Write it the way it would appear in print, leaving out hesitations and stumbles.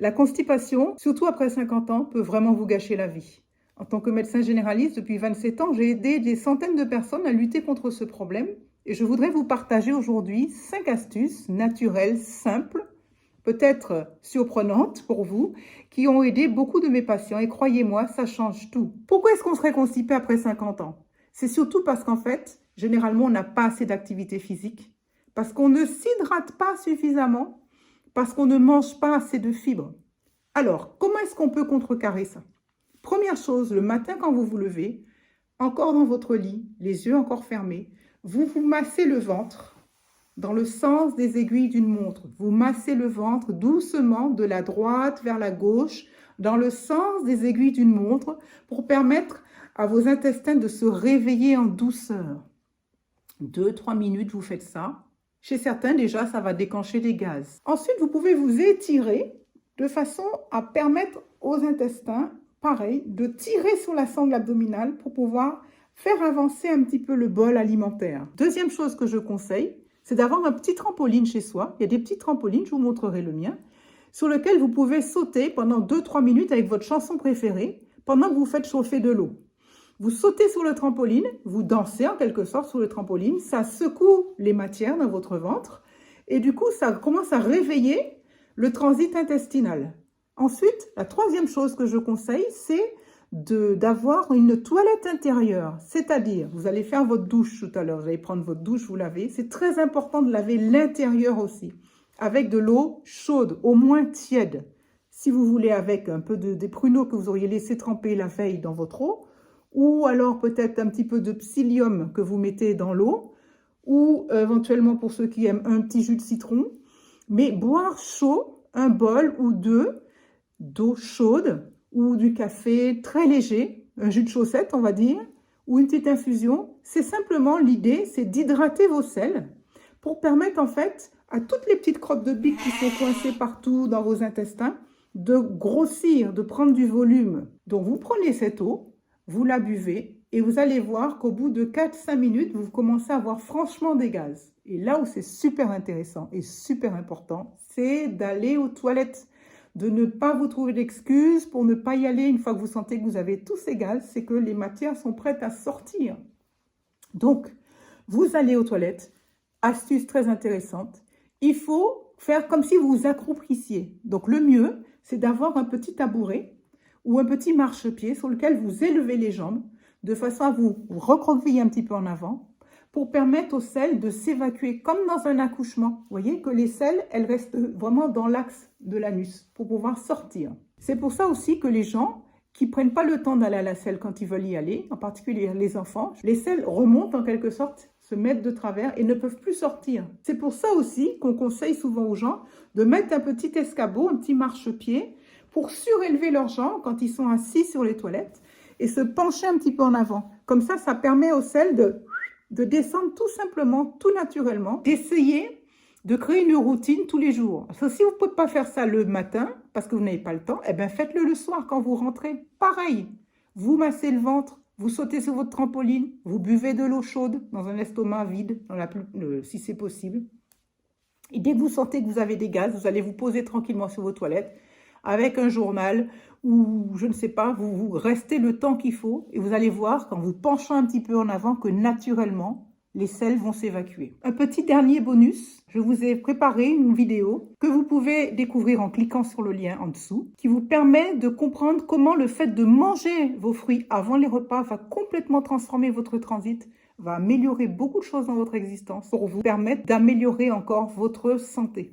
La constipation, surtout après 50 ans, peut vraiment vous gâcher la vie. En tant que médecin généraliste, depuis 27 ans, j'ai aidé des centaines de personnes à lutter contre ce problème et je voudrais vous partager aujourd'hui 5 astuces naturelles, simples, peut-être surprenantes pour vous, qui ont aidé beaucoup de mes patients et croyez-moi, ça change tout. Pourquoi est-ce qu'on serait constipé après 50 ans? C'est surtout parce qu'en fait, généralement, on n'a pas assez d'activité physique, parce qu'on ne s'hydrate pas suffisamment, parce qu'on ne mange pas assez de fibres. Alors, comment est-ce qu'on peut contrecarrer ça? Première chose, le matin quand vous vous levez, encore dans votre lit, les yeux encore fermés, vous vous massez le ventre dans le sens des aiguilles d'une montre. Vous massez le ventre doucement de la droite vers la gauche dans le sens des aiguilles d'une montre pour permettre à vos intestins de se réveiller en douceur. 2-3 minutes, vous faites ça. Chez certains, déjà, ça va déclencher des gaz. Ensuite, vous pouvez vous étirer de façon à permettre aux intestins, pareil, de tirer sur la sangle abdominale pour pouvoir faire avancer un petit peu le bol alimentaire. Deuxième chose que je conseille, c'est d'avoir un petit trampoline chez soi. Il y a des petits trampolines, je vous montrerai le mien, sur lequel vous pouvez sauter pendant 2-3 minutes avec votre chanson préférée pendant que vous faites chauffer de l'eau. Vous sautez sur le trampoline, vous dansez en quelque sorte sur le trampoline, ça secoue les matières dans votre ventre et du coup, ça commence à réveiller le transit intestinal. Ensuite, la troisième chose que je conseille, c'est d'avoir une toilette intérieure. C'est-à-dire, vous allez faire votre douche tout à l'heure, vous allez prendre votre douche, vous lavez. C'est très important de laver l'intérieur aussi, avec de l'eau chaude, au moins tiède. Si vous voulez, avec un peu des pruneaux que vous auriez laissé tremper la veille dans votre eau, ou alors peut-être un petit peu de psyllium que vous mettez dans l'eau, ou éventuellement pour ceux qui aiment un petit jus de citron, mais boire chaud, un bol ou deux d'eau chaude ou du café très léger, un jus de chaussette on va dire, ou une petite infusion, c'est simplement l'idée, c'est d'hydrater vos selles pour permettre en fait à toutes les petites crottes de bique qui sont coincées partout dans vos intestins de grossir, de prendre du volume. Donc vous prenez cette eau, vous la buvez et vous allez voir qu'au bout de 4-5 minutes, vous commencez à avoir franchement des gaz. Et là où c'est super intéressant et super important, c'est d'aller aux toilettes, de ne pas vous trouver d'excuses pour ne pas y aller une fois que vous sentez que vous avez tous ces gaz, c'est que les matières sont prêtes à sortir. Donc, vous allez aux toilettes, astuce très intéressante, il faut faire comme si vous vous accroupissiez. Donc le mieux, c'est d'avoir un petit tabouret ou un petit marchepied sur lequel vous élevez les jambes de façon à vous recroqueviller un petit peu en avant pour permettre aux selles de s'évacuer comme dans un accouchement. Vous voyez que les selles, elles restent vraiment dans l'axe de l'anus pour pouvoir sortir. C'est pour ça aussi que les gens qui ne prennent pas le temps d'aller à la selle quand ils veulent y aller, en particulier les enfants, les selles remontent en quelque sorte, se mettent de travers et ne peuvent plus sortir. C'est pour ça aussi qu'on conseille souvent aux gens de mettre un petit escabeau, un petit marchepied pour surélever leurs jambes quand ils sont assis sur les toilettes et se pencher un petit peu en avant. Comme ça permet aux selles de descendre tout simplement, tout naturellement, d'essayer de créer une routine tous les jours. Parce que si vous ne pouvez pas faire ça le matin, parce que vous n'avez pas le temps, eh bien faites-le le soir quand vous rentrez. Pareil, vous massez le ventre, vous sautez sur votre trampoline, vous buvez de l'eau chaude dans un estomac vide, si c'est possible. Et dès que vous sentez que vous avez des gaz, vous allez vous poser tranquillement sur vos toilettes avec un journal ou je ne sais pas, vous restez le temps qu'il faut et vous allez voir qu'en vous penchant un petit peu en avant que naturellement, les selles vont s'évacuer. Un petit dernier bonus, je vous ai préparé une vidéo que vous pouvez découvrir en cliquant sur le lien en dessous, qui vous permet de comprendre comment le fait de manger vos fruits avant les repas va complètement transformer votre transit, va améliorer beaucoup de choses dans votre existence pour vous permettre d'améliorer encore votre santé.